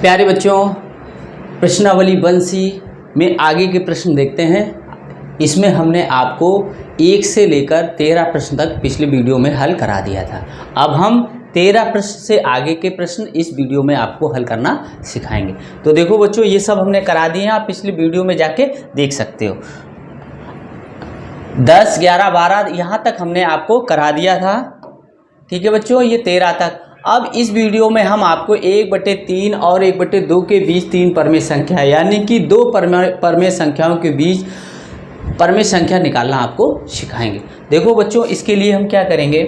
प्यारे बच्चों, प्रश्नावली 1C में आगे के प्रश्न देखते हैं। इसमें हमने आपको 1 से लेकर 13 प्रश्न तक पिछले वीडियो में हल करा दिया था। अब हम 13 प्रश्न से आगे के प्रश्न इस वीडियो में आपको हल करना सिखाएंगे। तो देखो बच्चों, ये सब हमने करा दिए हैं, आप पिछले वीडियो में जाके देख सकते हो। 10, 11, 12 यहाँ तक हमने आपको करा दिया था। ठीक है बच्चों, ये 13 तक। अब इस वीडियो में हम आपको 1/3 और 1/2 के बीच 3 परमेय संख्या यानी कि 2 परमेय संख्याओं के बीच परमेय संख्या निकालना आपको सिखाएंगे। देखो बच्चों, इसके लिए हम क्या करेंगे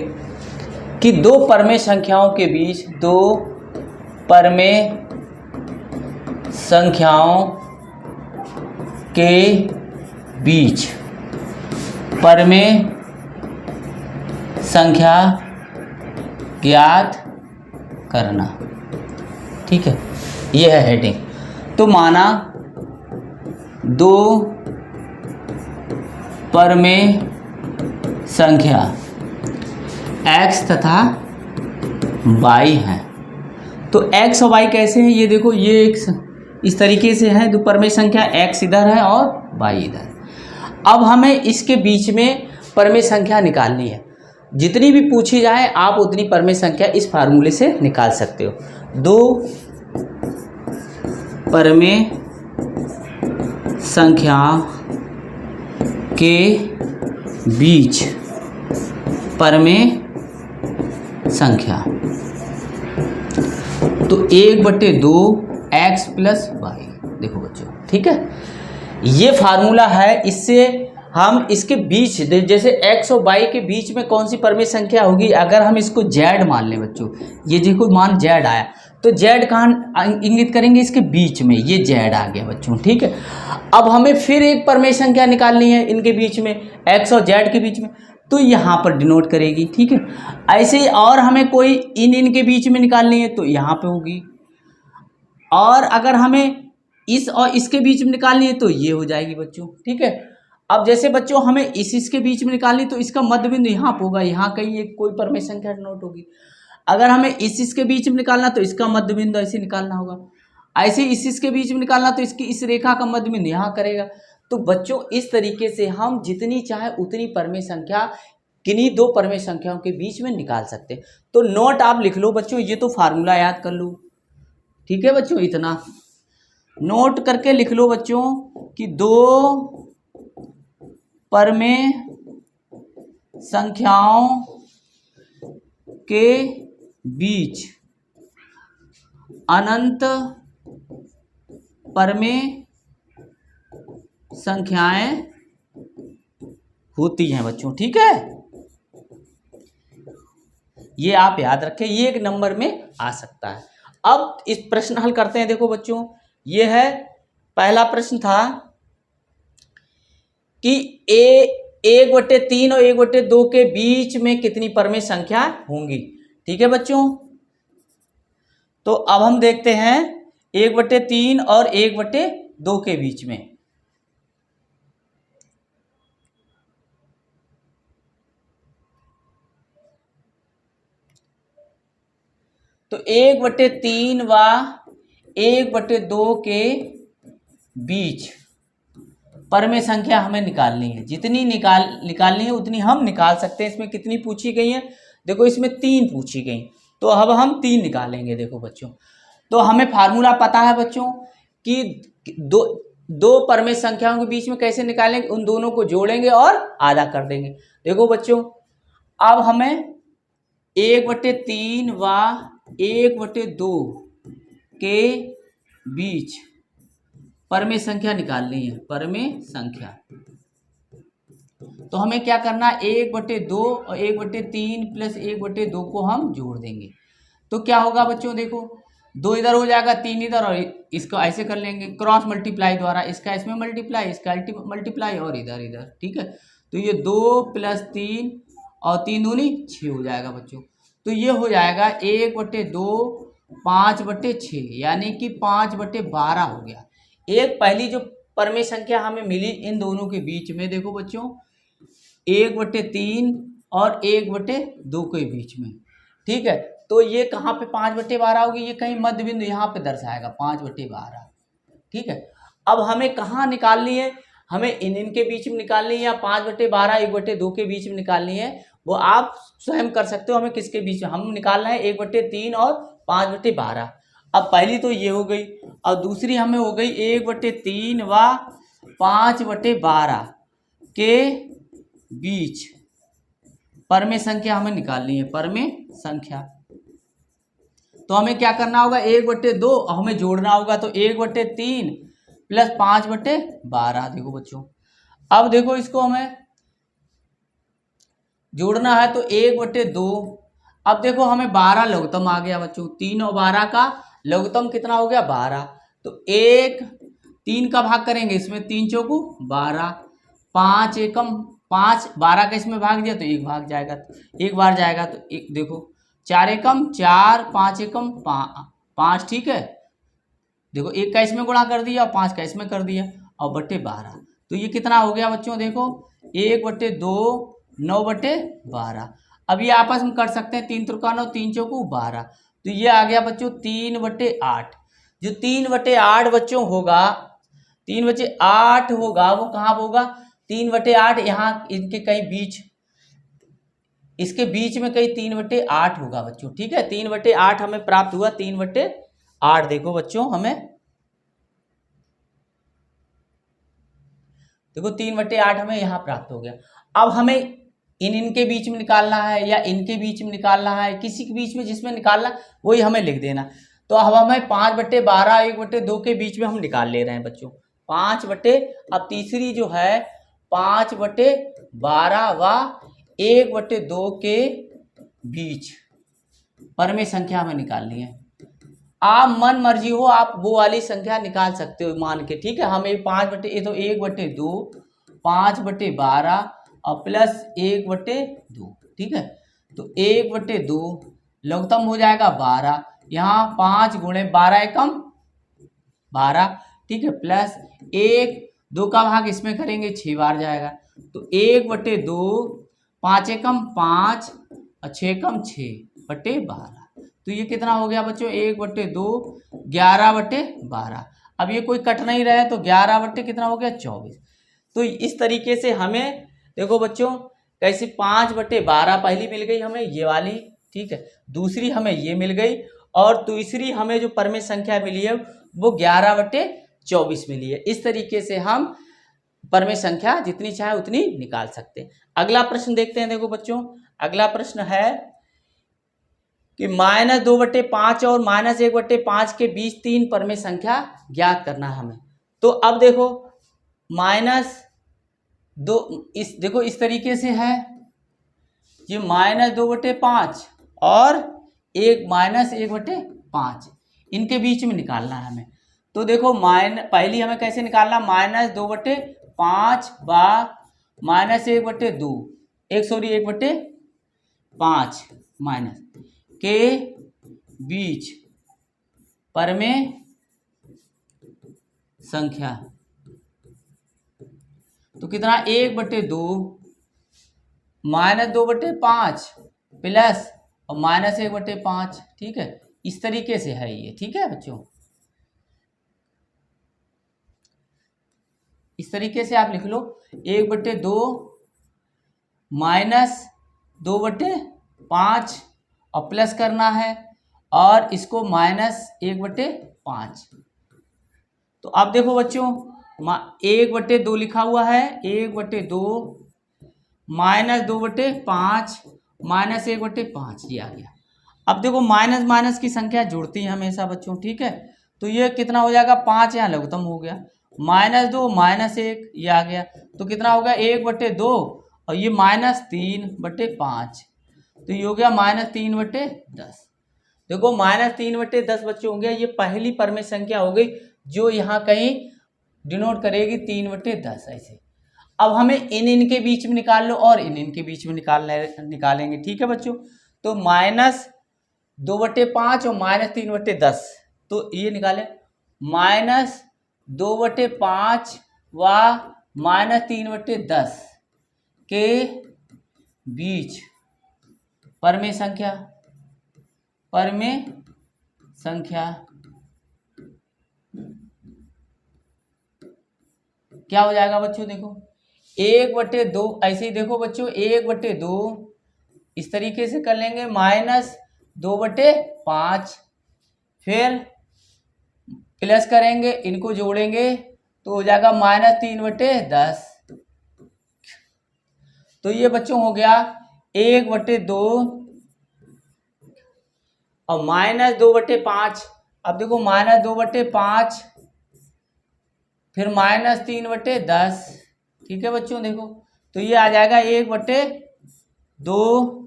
कि 2 परमेय संख्याओं के बीच 2 परमेय संख्याओं के बीच परमेय संख्या ज्ञात करना। ठीक है, यह है हेडिंग। तो माना 2 परमेय संख्या x तथा y हैं। तो x और y कैसे हैं, ये देखो, ये एक इस तरीके से है। 2 परमेय संख्या x इधर है और y इधर। अब हमें इसके बीच में परमेय संख्या निकालनी है। जितनी भी पूछी जाए आप उतनी परमेय संख्या इस फार्मूले से निकाल सकते हो। 2 परमेय संख्या के बीच परमेय संख्या, तो 1/2 x प्लस वाई। देखो बच्चों, ठीक है, ये फार्मूला है। इससे हम इसके बीच, जैसे x और y के बीच में कौन सी परमेय संख्या होगी, अगर हम इसको z मान लें बच्चों, ये देखो मान z आया, तो z कहाँ इंगित करेंगे, इसके बीच में, ये z आ गया बच्चों। ठीक है, अब हमें फिर एक परमेय संख्या निकालनी है इनके बीच में, x और z के बीच में, तो यहाँ पर डिनोट करेगी। ठीक है, ऐसे ही और हमें कोई इनके बीच में निकालनी है तो यहाँ पे होगी, और अगर हमें इस और इसके बीच में निकालनी है तो ये हो जाएगी बच्चों। ठीक है, अब जैसे बच्चों हमें इसके बीच में निकालनी, तो इसका मध्य बिंदु यहाँ पर होगा, यहाँ कहीं एक कोई परमेय संख्या डिनोट होगी। अगर हमें इसके बीच में निकालना तो इसका मध्य बिंदु ऐसे निकालना होगा, ऐसे इसके बीच में निकालना तो इसकी इस रेखा का मध्य बिंदु यहाँ करेगा। तो बच्चों, इस तरीके से हम जितनी चाहे उतनी परमेय संख्या किन्हीं 2 परमेय संख्याओं के बीच में निकाल सकते हैं। तो नोट आप लिख लो बच्चों, ये तो फार्मूला याद कर लो। ठीक है बच्चों, इतना नोट करके लिख लो बच्चों कि 2 परमेय संख्याओं के बीच अनंत परमेय संख्याएं होती हैं बच्चों। ठीक है, ये आप याद रखें, ये एक नंबर में आ सकता है। अब इस प्रश्न हल करते हैं। देखो बच्चों, ये है पहला प्रश्न था कि 1/3 और 1/2 के बीच में कितनी परमेय संख्या होंगी। ठीक है बच्चों, तो अब हम देखते हैं 1/3 और 1/2 के बीच में। तो 1/3 व 1/2 के बीच परमेय संख्या हमें निकालनी है। जितनी निकालनी है उतनी हम निकाल सकते हैं। इसमें कितनी पूछी गई है, देखो इसमें 3 पूछी गई, तो अब हम 3 निकालेंगे। देखो बच्चों, तो हमें फार्मूला पता है बच्चों कि दो परमेय संख्याओं के बीच में कैसे निकालेंगे, उन दोनों को जोड़ेंगे और आधा कर देंगे। देखो बच्चों, अब हमें 1/3 व 1/2 के बीच परमेय संख्या निकालनी है। परमेय संख्या, तो हमें क्या करना है, 1/2 और 1/3 प्लस 1/2 को हम जोड़ देंगे। तो क्या होगा बच्चों, देखो 2 इधर हो जाएगा, 3 इधर, और इसको ऐसे कर लेंगे क्रॉस मल्टीप्लाई द्वारा, इसका इसमें मल्टीप्लाई, इसका मल्टीप्लाई, और इधर इधर। ठीक है, तो ये 2 + 3 और 3 दूनी 6 हो जाएगा बच्चों। तो ये हो जाएगा 1/2 5/6, यानी कि 5/12 हो गया। एक पहली जो परमेय संख्या हमें मिली इन दोनों के बीच में, देखो बच्चों 1/3 और 1/2 के बीच में। ठीक है, तो ये कहाँ पे 5/12 होगी, ये कहीं मध्य बिंदु यहाँ पे दर्शाएगा 5/12। ठीक है, अब हमें कहाँ निकालनी है, हमें इनके बीच में निकालनी है या 5/12 1/2 के बीच में निकालनी है, वो आप स्वयं कर सकते हो। हमें किसके बीच में, हम निकालना है 1/3 और 5/12। अब पहली तो ये हो गई, और दूसरी हमें हो गई 1/3 व 5/12 के बीच परमेय संख्या हमें निकालनी है, परमेय संख्या। तो हमें क्या करना होगा, 1/2 हमें जोड़ना होगा, तो 1/3 प्लस 5/12। देखो बच्चों, अब देखो इसको हमें जोड़ना है, तो 1/2। अब देखो हमें 12 लघुत्तम आ गया बच्चों, 3 और 12 का लघुत्तम कितना हो गया 12। तो 3 का भाग करेंगे इसमें, 3 चौकू 12, 5 एकम 5, 12 का इसमें भाग दिया तो 1 भाग जाएगा, 1 बार जाएगा। तो एक देखो 4 एकम 4, 5 एकम 5, ठीक है। देखो 1 का इसमें गुणा कर दिया और 5 का इसमें कर दिया और /12। तो ये कितना हो गया बच्चों, देखो 1/2 9/12। अब ये आपस में कर सकते हैं, 3 त्रिका 9, 3 चौकू 12। तो ये आ गया बच्चों 3/8। जो 3/8 बच्चों होगा, 3/8 होगा, वो कहाँ होगा, 3/8 यहाँ इनके कहीं बीच, इसके बीच में कहीं 3/8 होगा बच्चों। ठीक है, 3/8 हमें प्राप्त हुआ, 3/8। देखो बच्चों हमें, देखो 3/8 हमें यहाँ प्राप्त हो गया। अब हमें इनके बीच में निकालना है या इनके बीच में निकालना है, किसी के बीच में जिसमें निकालना वही हमें लिख देना। तो अब हमें 5/12 1/2 के बीच में हम निकाल ले रहे हैं बच्चों, 5/, अब तीसरी जो है 5/12 व 1/2 के बीच परमेय संख्या हमें निकालनी है। आप मन मर्जी हो, आप वो वाली संख्या निकाल सकते हो मान के। ठीक है, हमें 1/2 5/12 और प्लस 1/2। ठीक है, तो 1/2 लघुत्तम हो जाएगा 12, यहाँ 5 गुणे 12 एकम 12। ठीक है, प्लस 1, 2 का भाग इसमें करेंगे 6 बार जाएगा। तो 1/2 5 एकम 5 और 6 एकम 6/12। तो ये कितना हो गया बच्चों, 1/2 11/12। अब ये कोई कट नहीं रहा है, तो 11 कितना हो गया 24। तो इस तरीके से हमें देखो बच्चों कैसे 5/12 पहली मिल गई हमें ये वाली, ठीक है, दूसरी हमें ये मिल गई, और तीसरी हमें जो परमेय संख्या मिली है वो 11/24 मिली है। इस तरीके से हम परमेय संख्या जितनी चाहे उतनी निकाल सकते हैं। अगला प्रश्न देखते हैं। देखो बच्चों, अगला प्रश्न है कि -2/5 और -1/5 के बीच 3 परमेय संख्या ज्ञात करना है हमें। तो अब देखो -2, देखो इस तरीके से है, ये -2/5 और -1/5 इनके बीच में निकालना है हमें। तो देखो पहली हमें कैसे निकालना, -2/5 व -1/2 1/5 माइनस के बीच परमेय संख्या। तो कितना, 1/2 -2/5 प्लस और -1/5। ठीक है, इस तरीके से है ये। ठीक है बच्चों, इस तरीके से आप लिख लो, 1/2 -2/5 और प्लस करना है, और इसको -1/5। तो अब देखो बच्चों 1/2 लिखा हुआ है, 1/2 -2/5 -1/5 ये आ गया। अब देखो माइनस माइनस की संख्या जुड़ती है हमेशा बच्चों। ठीक है, तो ये कितना हो जाएगा, 5 यहाँ लघुत्तम हो गया, -2 -1 ये आ गया, तो कितना हो गया 1/2 और ये -3/5, तो ये हो गया -3/10। देखो -3/10 बच्चों हो गया, ये पहली परमेय संख्या हो गई जो यहाँ कहीं डिनोट करेगी 3/10 ऐसे। अब हमें इनके बीच में निकाल लो और इनके बीच में निकालेंगे। ठीक है बच्चों, तो -2/5 और -3/10, तो ये निकाले -2/5 व -3/10 के बीच परमेय संख्या। परमेय संख्या क्या हो जाएगा बच्चों, देखो 1/2, ऐसे ही देखो बच्चों 1/2 इस तरीके से कर लेंगे, -2/5, फिर प्लस करेंगे, इनको जोड़ेंगे तो हो जाएगा -3/10। तो ये बच्चों हो गया 1/2 और -2/5। अब देखो -2/5 फिर -3/10, ठीक है बच्चों। देखो तो ये आ जाएगा 1/2।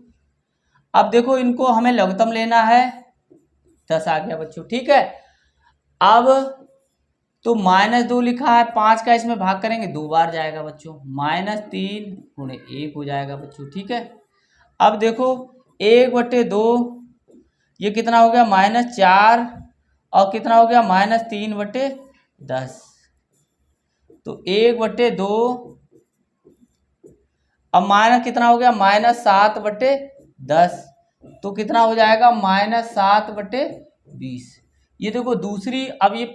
अब देखो इनको हमें लघुत्तम लेना है, 10 आ गया बच्चों, ठीक है। अब तो -2 लिखा है, 5 का इसमें भाग करेंगे 2 बार जाएगा बच्चों, -3 × 1 हो जाएगा बच्चों, ठीक है। अब देखो 1/2 ये कितना हो गया, -4 और कितना हो गया, -3/10। तो 1/2 अब माइनस कितना हो गया, -7/10। तो कितना हो जाएगा, -7/20। ये देखो दूसरी, अब ये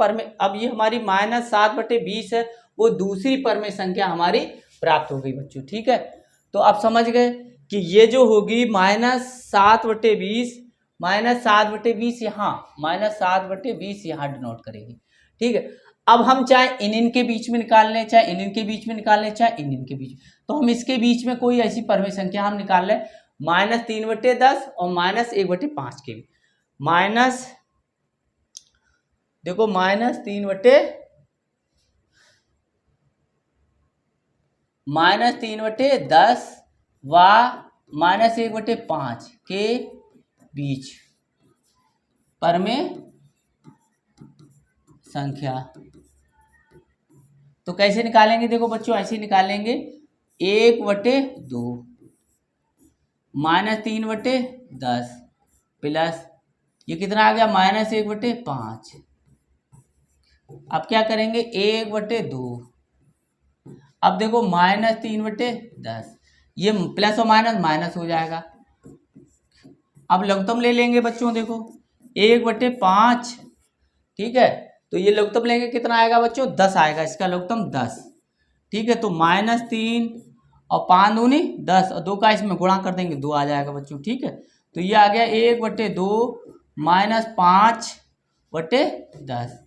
हमारी -7/20 है, वो दूसरी परमेय संख्या हमारी प्राप्त हो गई बच्चों, ठीक है। तो आप समझ गए कि ये जो होगी -7/20, -7/20 यहाँ, -7/20 यहाँ डिनोट करेगी, ठीक है। अब हम चाहे इनके बीच में निकाल लें, चाहे इनके बीच में निकाल लें, चाहे इनके बीच में, तो हम इसके बीच में कोई ऐसी परमेय संख्या हम निकाल लें, -3/10 और -1/5 के भी, देखो -3/10 व -1/5 के बीच परमेय संख्या। तो कैसे निकालेंगे, देखो बच्चों ऐसे निकालेंगे, 1/2 -3/10 प्लस ये कितना आ गया, -1/5। अब क्या करेंगे, 1/2, अब देखो -3/10, ये प्लस और माइनस हो जाएगा। अब लघुत्तम ले लेंगे बच्चों, देखो 1/5, ठीक है। तो ये लघुत्तम लेंगे, कितना आएगा बच्चों, 10 आएगा, इसका लघुत्तम 10, ठीक है। तो -3 और 5 दूनी 10 और 2 का इसमें गुणा कर देंगे, 2 आ जाएगा बच्चों, ठीक है। तो ये आ गया 1/2 -5/10।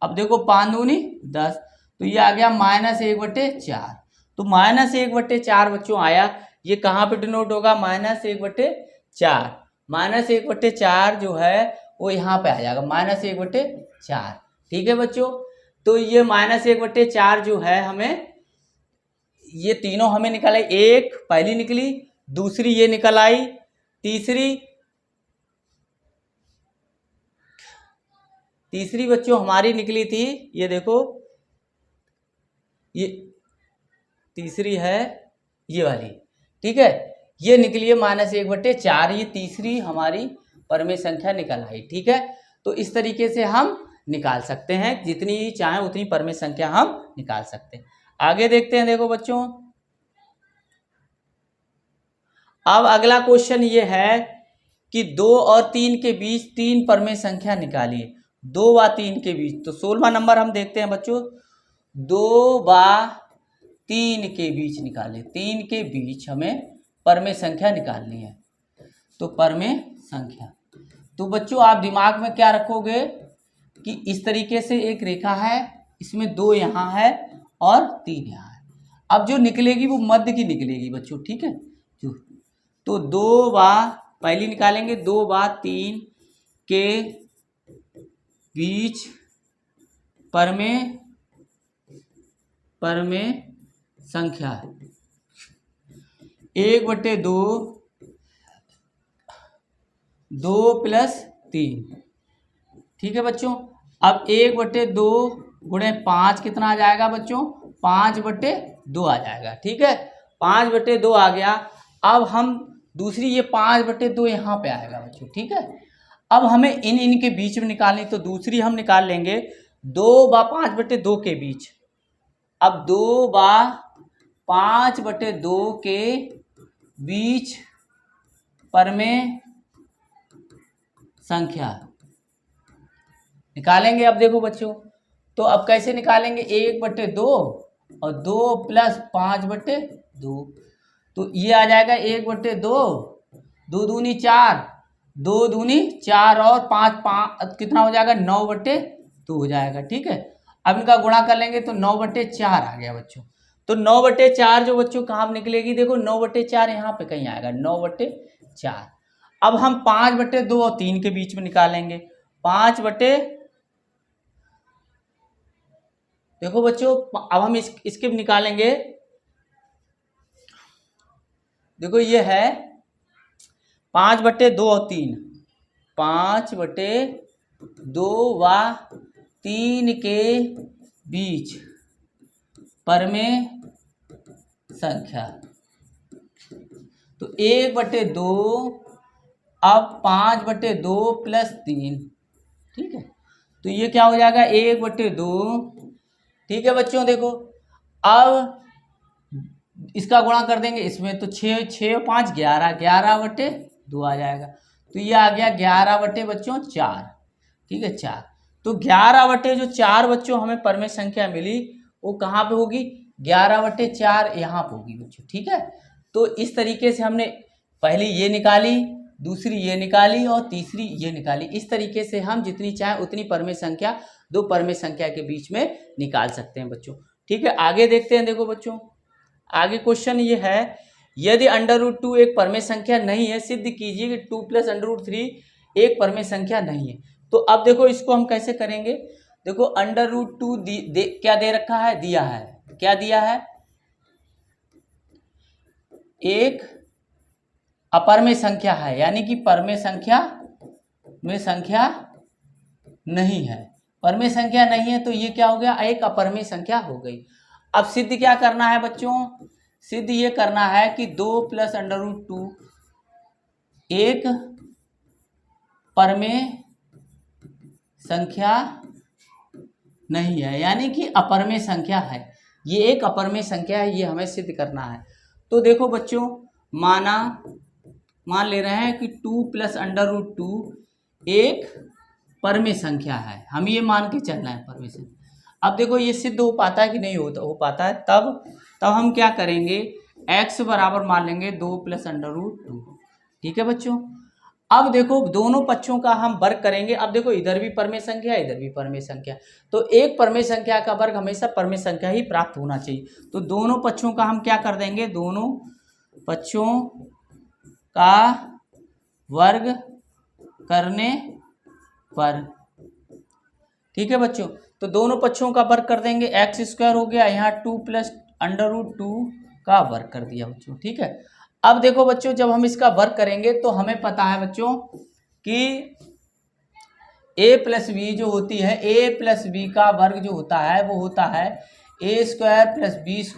अब देखो 5 दूनी 10, तो ये आ गया -1/4। तो -1/4 बच्चों आया, ये कहाँ पे डिनोट होगा, -1/4। -1/4 जो है वो यहाँ पे आ जाएगा, -1/4, ठीक है बच्चों। तो ये -1/4 जो है हमें, ये तीनों हमें निकल आई, एक पहली निकली, दूसरी ये निकल आई, तीसरी बच्चों हमारी निकली थी, ये देखो ये तीसरी है ये वाली, ठीक है। ये निकली है -1/4, ये तीसरी हमारी परमेय संख्या निकल आई, ठीक है। तो इस तरीके से हम निकाल सकते हैं, जितनी चाहें उतनी परमेय संख्या हम निकाल सकते हैं। आगे देखते हैं, देखो बच्चों अब अगला क्वेश्चन ये है कि 2 और 3 के बीच 3 परमेय संख्या निकालिए, 2 व 3 के बीच। तो 16वां नंबर हम देखते हैं बच्चों, 2 व 3 के बीच निकाले, 3 के बीच हमें परमेय संख्या निकालनी है। तो परमेय संख्या, तो बच्चों आप दिमाग में क्या रखोगे कि इस तरीके से एक रेखा है, इसमें 2 यहाँ है और 3 यहाँ है। अब जो निकलेगी वो मध्य की निकलेगी बच्चों, ठीक है। तो 2 व पहली निकालेंगे, 2 व 3 के बीच परमेय संख्या है 1/2, 2 + 3, ठीक है बच्चों। अब 1/2 × 5 कितना आ जाएगा बच्चों, 5/2 आ जाएगा, ठीक है। 5/2 आ गया। अब हम दूसरी ये 5/2 यहाँ पे आएगा बच्चों, ठीक है। अब हमें इनके बीच में निकालनी, तो दूसरी हम निकाल लेंगे 2 व 5/2 के बीच। अब 2 व 5/2 के बीच परमेय संख्या निकालेंगे। अब देखो बच्चों, तो अब कैसे निकालेंगे, 1/2 और 2 + 5/2, तो ये आ जाएगा 1/2, 2 दूनी 4, 2 दूनी 4 और 5 कितना हो जाएगा, 9/2 हो जाएगा। ठीक है, अब इनका गुणा कर लेंगे तो 9/4 आ गया बच्चों। तो 9/4 जो बच्चों कहाँ निकलेगी, देखो 9/4 यहाँ पे कहीं आएगा, 9/4। अब हम 5/2 और 3 के बीच में निकालेंगे। देखो बच्चों, अब हम इसके भी निकालेंगे। देखो ये है 5/2 और 3, 5/2 व 3 के बीच परमेय संख्या। तो 1/2, अब 5/2 + 3, ठीक है, तो ये क्या हो जाएगा, 1/2। ठीक है बच्चों, देखो अब इसका गुणा कर देंगे इसमें, तो 6 और 5 11, 11/2 आ जाएगा। तो ये आ गया 11/4। ठीक है, 4। तो 11/4 बच्चों हमें परमेय संख्या मिली, वो कहाँ पे होगी, 11/4 यहाँ पे होगी बच्चों। ठीक है, तो इस तरीके से हमने पहली ये निकाली, दूसरी ये निकाली और तीसरी ये निकाली। इस तरीके से हम जितनी चाहे उतनी परमेय संख्या दो परमेय संख्या के बीच में निकाल सकते हैं बच्चों। ठीक है, आगे देखते हैं। देखो बच्चों, आगे क्वेश्चन ये है, यदि √2 एक परमेय संख्या नहीं है, सिद्ध कीजिए कि 2 + √3 एक परमेय संख्या नहीं है। तो अब देखो इसको हम कैसे करेंगे। देखो √2 क्या दे रखा है, दिया है, क्या दिया है, एक अपरमेय संख्या है, यानी कि परमेय संख्या नहीं है। परमेय संख्या नहीं है तो ये क्या हो गया, एक अपरमेय संख्या हो गई। अब सिद्ध क्या करना है बच्चों, सिद्ध ये करना है कि 2 + √2 एक परमेय संख्या नहीं है, यानी कि अपरमेय संख्या है। ये एक अपरमेय संख्या है, ये हमें सिद्ध करना है। तो देखो बच्चों, मान ले रहे हैं कि 2 + √2 एक परमेय संख्या है, हम ये मान के चलना है परमेय संख्या। अब देखो ये सिद्ध हो पाता है कि नहीं हो पाता है, तब हम क्या करेंगे, x बराबर मान लेंगे 2 + √2। ठीक है बच्चों, अब देखो दोनों पक्षों का हम वर्ग करेंगे। अब देखो इधर भी परमेय संख्या, इधर भी परमेय संख्या, तो एक परमेय संख्या का वर्ग हमेशा परमेय संख्या ही प्राप्त होना चाहिए। तो दोनों पक्षों का हम क्या कर देंगे, दोनों पक्षों का वर्ग करने पर, ठीक है बच्चों, तो दोनों पक्षों का वर्ग कर देंगे, x² हो गया, यहाँ 2 + √2 का वर्ग कर दिया बच्चों। ठीक है, अब देखो बच्चों, जब हम इसका वर्ग करेंगे तो हमें पता है बच्चों कि a + b जो होती है, a + b का वर्ग जो होता है वो होता है a² + b²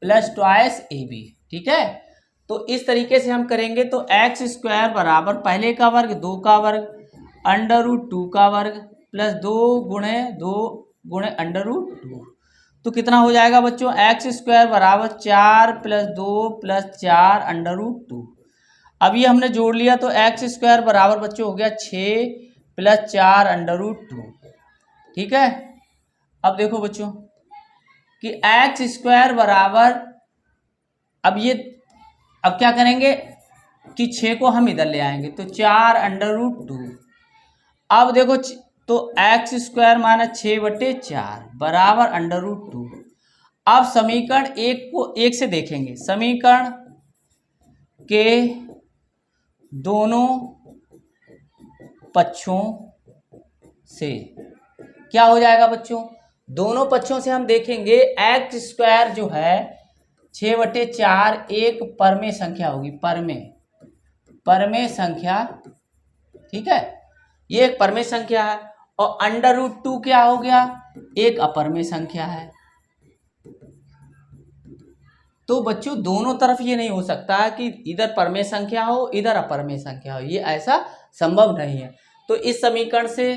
+ 2ab। ठीक है, तो इस तरीके से हम करेंगे तो x² बराबर पहले का वर्ग 2 का वर्ग √2 का वर्ग प्लस 2 गुणे √2, तो कितना हो जाएगा बच्चों, x² बराबर 4 + 2 + 4 √2। अब ये हमने जोड़ लिया तो x² बराबर बच्चों हो गया 6 + 4 √2। ठीक है, अब देखो बच्चों कि x² बराबर, अब क्या करेंगे कि 6 को हम इधर ले आएंगे तो 4 √2। अब देखो तो x² - 6/4 बराबर √2। अब समीकरण 1 को 1 से देखेंगे, समीकरण के दोनों पक्षों से क्या हो जाएगा बच्चों, दोनों पक्षों से हम देखेंगे x² जो है 6/4 एक परमेय संख्या होगी, परमेय संख्या। ठीक है, ये एक परमेय संख्या है, और √2 क्या हो गया, एक अपरमेय संख्या है। तो बच्चों दोनों तरफ ये नहीं हो सकता कि इधर परमेय संख्या हो इधर अपरमेय संख्या हो, ये ऐसा संभव नहीं है। तो इस समीकरण से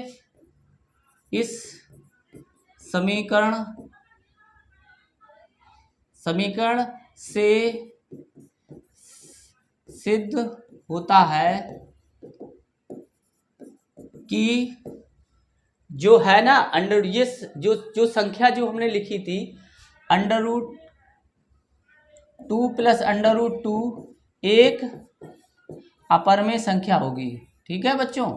सिद्ध होता है कि जो है ना अंडर ये जो संख्या जो हमने लिखी थी √2 प्लस √2 एक अपर में संख्या होगी। ठीक है बच्चों,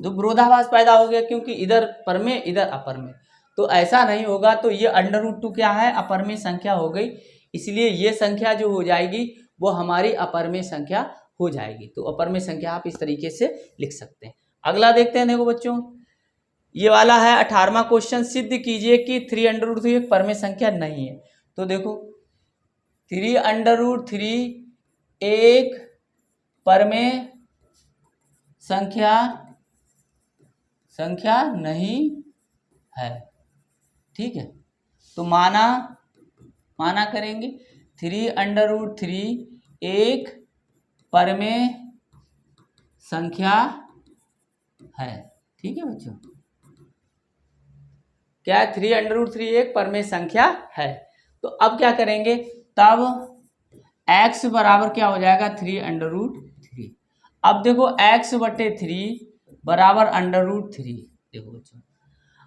जो विरोधाभास पैदा हो गया क्योंकि इधर पर में इधर अपर में, तो ऐसा नहीं होगा। तो ये √2 क्या है, अपर में संख्या हो गई, इसलिए ये संख्या जो हो जाएगी वो हमारी अपर में संख्या हो जाएगी। तो अपर में संख्या आप इस तरीके से लिख सकते हैं। अगला देखते हैं, देखो बच्चों ये वाला है 18वां क्वेश्चन, सिद्ध कीजिए कि 3√3 एक परमेय संख्या नहीं है। तो देखो 3√3 एक परमेय संख्या नहीं है। ठीक है, तो माना करेंगे 3√3 एक परमेय संख्या है। ठीक है बच्चों, क्या है 3√3 एक परमेय संख्या है। तो अब क्या करेंगे, तब x बराबर क्या हो जाएगा 3√3। अब देखो x/3 बराबर √3। देखो बच्चों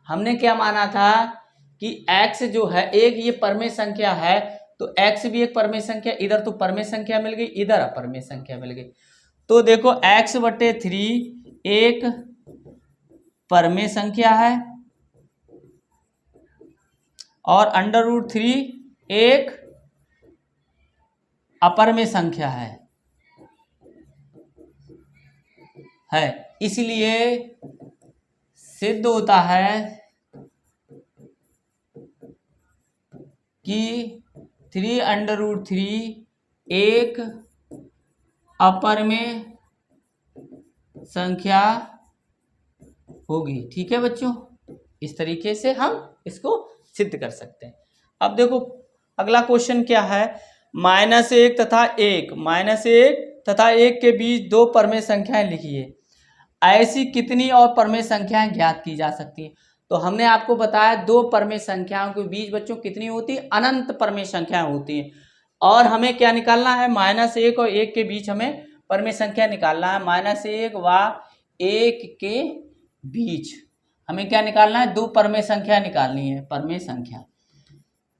हमने क्या माना था कि x जो है एक ये परमेय संख्या है, तो x भी एक परमेय संख्या, इधर तो परमेय संख्या मिल गई, इधर अपरमेय संख्या मिल गई। तो देखो x/3 एक परमेय संख्या है और √3 एक अपरमेय संख्या है। इसलिए सिद्ध होता है कि 3√3 एक अपरमेय संख्या होगी। ठीक है बच्चों, इस तरीके से हम इसको सिद्ध कर सकते हैं। अब देखो अगला क्वेश्चन क्या है, -1 तथा 1, -1 तथा 1 के बीच दो परमेय संख्याएं लिखिए। ऐसी कितनी और परमेय संख्याएं ज्ञात की जा सकती हैं। तो हमने आपको बताया दो परमेय संख्याओं के बीच बच्चों कितनी होती है, अनंत परमेय संख्याएं होती हैं। और हमें क्या निकालना है, -1 और 1 के बीच हमें परमेय संख्या निकालना है। -1 व 1 के बीच हमें क्या निकालना है, दो परमेय संख्या निकालनी है, परमेय संख्या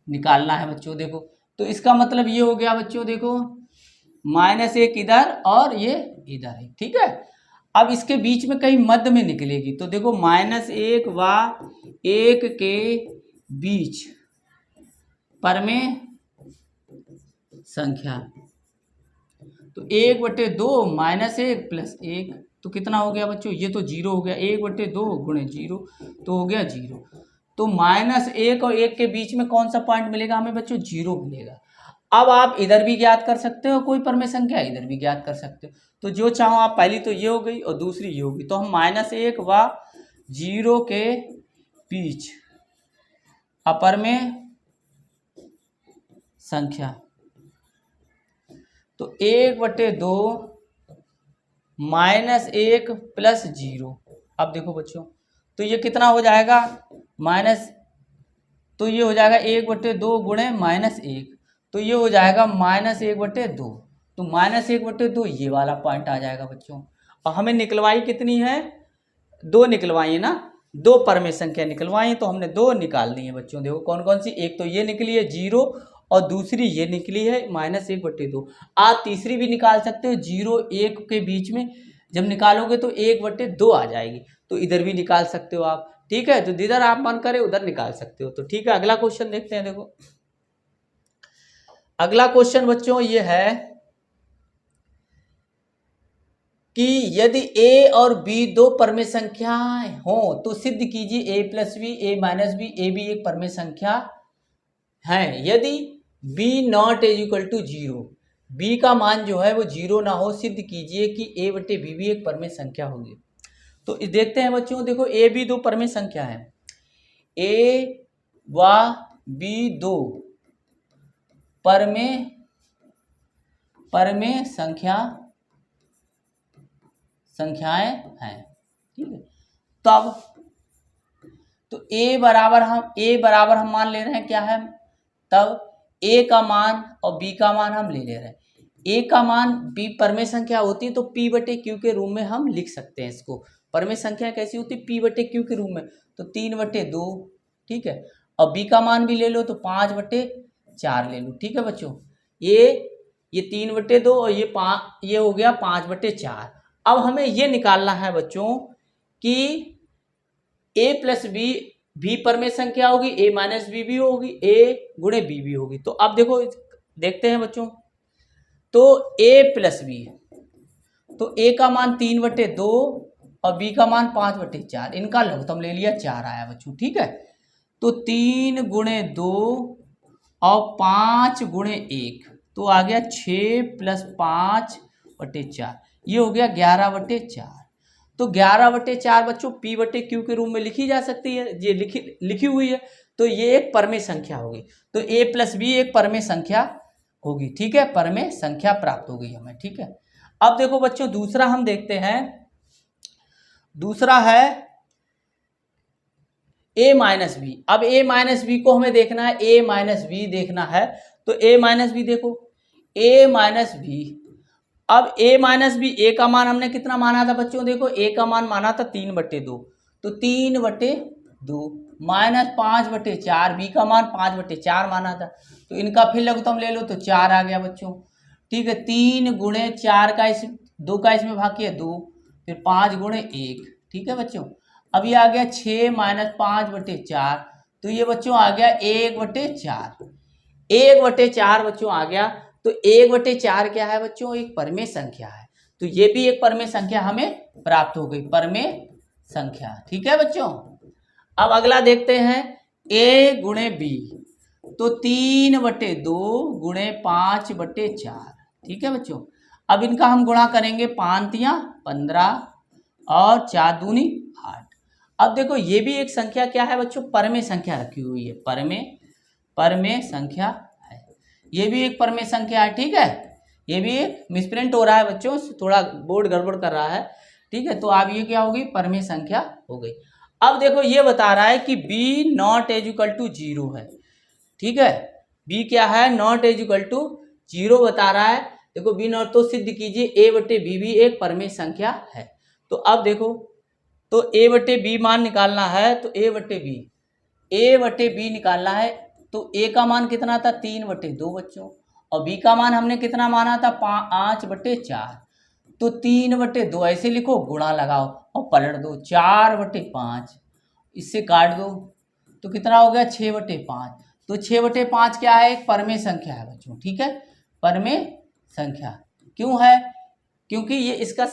निकालना है बच्चों। देखो तो इसका मतलब ये हो गया बच्चों, देखो -1 इधर और ये इधर है। ठीक है, अब इसके बीच में कहीं मध्य में निकलेगी। तो देखो -1 व 1 के बीच परमेय संख्या, तो 1/2 -1 प्लस 1, तो कितना हो गया बच्चों, ये तो 0 हो गया। 1/2 गुणे 0 तो हो गया 0। तो -1 और 1 के बीच में कौन सा पॉइंट मिलेगा हमें बच्चों, 0 मिलेगा। अब आप इधर भी ज्ञात कर सकते हो कोई परमेय संख्या, इधर भी ज्ञात कर सकते हो। तो जो चाहो आप, पहली तो ये हो गई और दूसरी ये होगी। तो हम -1 व 0 के बीच अपरमेय संख्या, तो 1/2 -1 प्लस 0। अब देखो बच्चों तो ये कितना हो जाएगा, तो ये हो जाएगा 1/2 गुणे -1, तो ये हो जाएगा -1/2। तो -1/2 ये वाला पॉइंट आ जाएगा बच्चों। और हमें निकलवाई कितनी है, 2 निकलवाई है ना, 2 परमेय संख्या निकलवाई, तो हमने 2 निकालनी है बच्चों। देखो कौन कौन सी, एक तो ये निकली है 0 और दूसरी ये निकली है -1/2। आप तीसरी भी निकाल सकते हो, 0 1 के बीच में जब निकालोगे तो 1/2 आ जाएगी, तो इधर भी निकाल सकते हो आप। ठीक है, तो जिधर आप मन करे उधर निकाल सकते हो। तो ठीक है, अगला क्वेश्चन देखते हैं। देखो अगला क्वेश्चन बच्चों ये है कि यदि a और b दो परमेय संख्याएं हो तो सिद्ध कीजिए a + b, a - b, a भी एक परमेय संख्या है। यदि b ≠ 0, b का मान जो है वो 0 ना हो, सिद्ध कीजिए कि a/b भी एक परमेय संख्या होगी। तो देखते हैं बच्चों, देखो a b दो परमेय संख्या है, a व b दो परमेय संख्याएं हैं। ठीक है, तब तो a बराबर हम मान ले रहे हैं क्या है, तब a का मान और b का मान हम ले ले रहे हैं। ए का मान बी परमेय संख्या होती है तो पी बटे क्यू के रूप में हम लिख सकते हैं इसको। परमेय संख्या कैसी होती है? पी बटे क्यू के रूप में, तो 3/2, ठीक है। और बी का मान भी ले लो तो 5/4 ले लो, ठीक है बच्चों। ये 3/2 और ये हो गया 5/4। अब हमें ये निकालना है बच्चों कि a प्लस बी भी परमेय संख्या होगी, a माइनस बी भी होगी, a गुणे बी भी होगी। तो अब देखो देखते हैं बच्चों, तो a प्लस बी, तो a का मान 3/2 और b का मान 5/4, इनका लघुत्तम ले लिया 4 आया बच्चों, ठीक है। तो 3 गुणे 2 और 5 गुणे 1, तो आ गया 6 + 5/4, ये हो गया 11/4। तो 11/4 बच्चों पी बटे क्यू के रूप में लिखी जा सकती है, ये लिखी हुई है, तो ये एक परमेय संख्या होगी। तो a प्लस बी एक परमेय संख्या होगी, ठीक है, परमेय संख्या प्राप्त हो गई हमें, ठीक है। अब देखो बच्चों दूसरा हम देखते हैं, दूसरा है a माइनस बी। अब a माइनस बी को हमें देखना है, a माइनस बी देखना है, तो a माइनस बी देखो, a माइनस बी। अब a माइनस बी, a का मान हमने कितना माना था बच्चों? देखो a का मान माना था 3/2, तो 3/2 माइनस 5/4, b का मान 5/4 माना था, तो इनका फिर लघुत्तम ले लो तो 4 आ गया बच्चों, ठीक है। 3 गुणे 4 का 2 का इसमें भाग किया 2, फिर 5 गुणे 1, ठीक है बच्चों। अब ये आ गया 6 माइनस 5/4, तो ये बच्चों आ गया 1/4, 1/4 बच्चों आ गया। तो 1/4 क्या है बच्चों? एक परमेय संख्या है, तो ये भी एक परमेय संख्या हमें प्राप्त हो गई, परमेय संख्या, ठीक है बच्चों। अब अगला देखते हैं a गुणे b, तो 3/2 गुणे 5/4, ठीक है बच्चों। अब इनका हम गुणा करेंगे, 5 या 15 और 4 दूनी 8। अब देखो ये भी एक संख्या क्या है बच्चों? परमेय संख्या रखी हुई है, परमेय संख्या है, ये भी एक परमेय संख्या है, ठीक है। ये भी एक मिसप्रिंट हो रहा है बच्चों, थोड़ा बोर्ड गड़बड़ कर रहा है, ठीक है। तो अब ये क्या होगी? परमेय संख्या हो गई। अब देखो ये बता रहा है कि b नॉट इक्वल टू 0 है, ठीक है। b क्या है? नॉट इक्वल टू 0 बता रहा है। देखो b नॉट, तो सिद्ध कीजिए a बटे b भी एक परमेय संख्या है। तो अब देखो, तो a बटे b मान निकालना है, तो a बटे b निकालना है, तो a का मान कितना था? 3/2 बच्चों, और b का मान हमने कितना माना था? 5/4, तो 3/2 ऐसे लिखो, गुणा लगाओ और पलट दो, 4/5, इससे काट दो, तो कितना हो गया? 6/5। तो 6/5 क्या है? एक परमेय संख्या है बच्चों, ठीक है, परमेय संख्या। क्यों है? क्योंकि ये इसका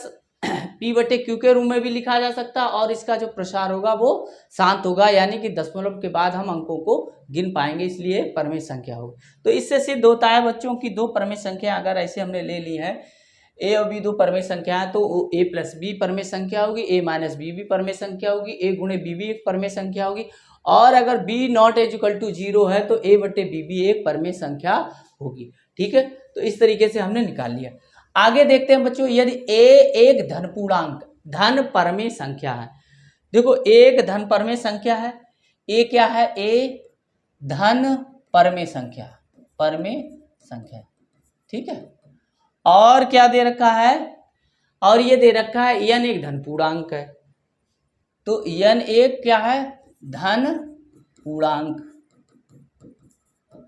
p बटे क्यू के रूप में भी लिखा जा सकता है, और इसका जो प्रसार होगा वो शांत होगा, यानी कि दशमलव के बाद हम अंकों को गिन पाएंगे, इसलिए परमेय संख्या होगी। तो इससे सिद्ध होता है बच्चों की दो परमेय संख्या अगर ऐसे हमने ले ली है, a और b दो परमेय संख्या है, तो a प्लस बी परमेय संख्या होगी, a माइनस बी भी परमेय संख्या होगी, a गुणे b भी एक परमेय संख्या होगी, और अगर b नॉट इक्वल टू 0 है तो a बटे b भी एक परमेय संख्या होगी, ठीक है। तो इस तरीके से हमने निकाल लिया। आगे देखते हैं बच्चों, यदि a एक धन पूर्णांक, धन परमेय संख्या है, देखो एक धन परमेय संख्या है, a क्या है? a धन परमेय संख्या, ठीक है। और क्या दे रखा है? और ये दे रखा है n एक धन पूर्णांक है, तो n एक क्या है? धन पूर्णांक।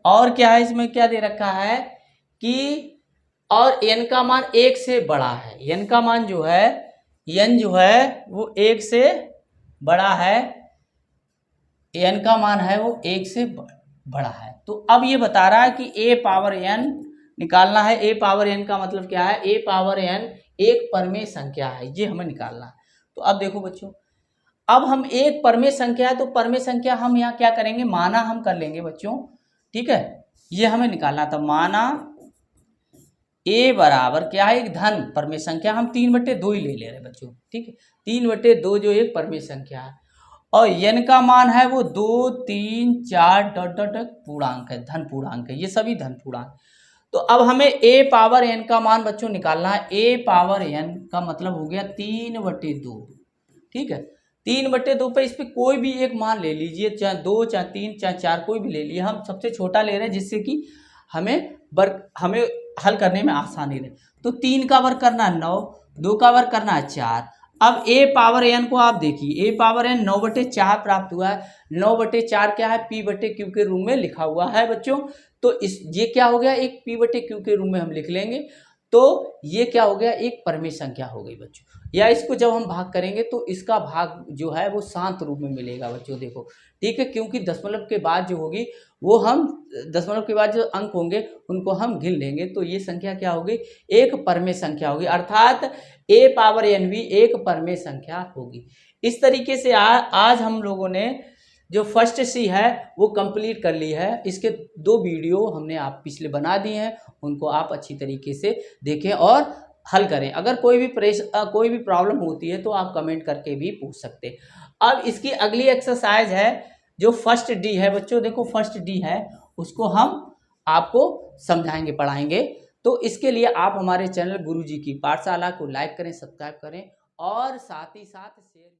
और क्या है इसमें? क्या दे रखा है कि और n का मान 1 से बड़ा है, n का मान जो है, n जो है वो 1 से बड़ा है, n का मान है वो 1 से बड़ा है। तो अब ये बता रहा है कि a पावर n निकालना है। a पावर n का मतलब क्या है? a पावर n एक परमेय संख्या है, ये हमें निकालना है। तो अब देखो बच्चों, अब हम एक परमेय संख्या है, तो परमेय संख्या हम यहाँ क्या करेंगे? माना हम कर लेंगे बच्चों, ठीक है। ये हमें निकालना था, माना a बराबर क्या है? एक धन परमेय संख्या, हम 3/2 ही ले रहे बच्चों, ठीक है। 3/2 जो एक परमेय संख्या है, और n का मान है वो 2 3 4 डॉट डॉट पूर्णांक है, धन पूर्णांक है, ये सभी धन पूर्णांक। तो अब हमें a पावर n का मान बच्चों निकालना है। a पावर n का मतलब हो गया 3/2, ठीक है। 3/2 पे इस पे कोई भी एक मान ले लीजिए, चाहे 2 चाहे 3 चाहे 4, कोई भी ले लिए, हम सबसे छोटा ले रहे हैं, जिससे कि हमें हल करने में आसानी रहे। तो 3 का वर्ग करना है 9, 2 का वर्ग करना है 4। अब a पावर n को आप देखिए, a पावर n 9/4 प्राप्त हुआ है। 9/4 क्या है, p/q के रूप में लिखा हुआ है बच्चों। तो इस ये क्या हो गया, एक p/q के रूप में हम लिख लेंगे। तो ये क्या हो गया, एक परिमेय संख्या हो गई बच्चों। या इसको जब हम भाग करेंगे तो इसका भाग जो है वो शांत रूप में मिलेगा बच्चों, देखो ठीक है, क्योंकि दशमलव के बाद जो होगी वो हम दशमलव के बाद जो अंक होंगे उनको हम गिन लेंगे। तो ये संख्या क्या होगी, एक परिमेय संख्या होगी, अर्थात a पावर n भी एक परिमेय संख्या होगी। इस तरीके से आज हम लोगों ने जो फर्स्ट सी है वो कंप्लीट कर ली है। इसके 2 वीडियो हमने आप पिछले बना दिए हैं, उनको आप अच्छी तरीके से देखें और हल करें। अगर कोई भी प्रॉब्लम होती है तो आप कमेंट करके भी पूछ सकते हैं। अब इसकी अगली एक्सरसाइज है जो फर्स्ट डी है बच्चों, देखो फर्स्ट डी है, उसको हम आपको समझाएंगे, पढ़ाएंगे। तो इसके लिए आप हमारे चैनल गुरुजी की पाठशाला को लाइक करें, सब्सक्राइब करें और साथ ही साथ शेयर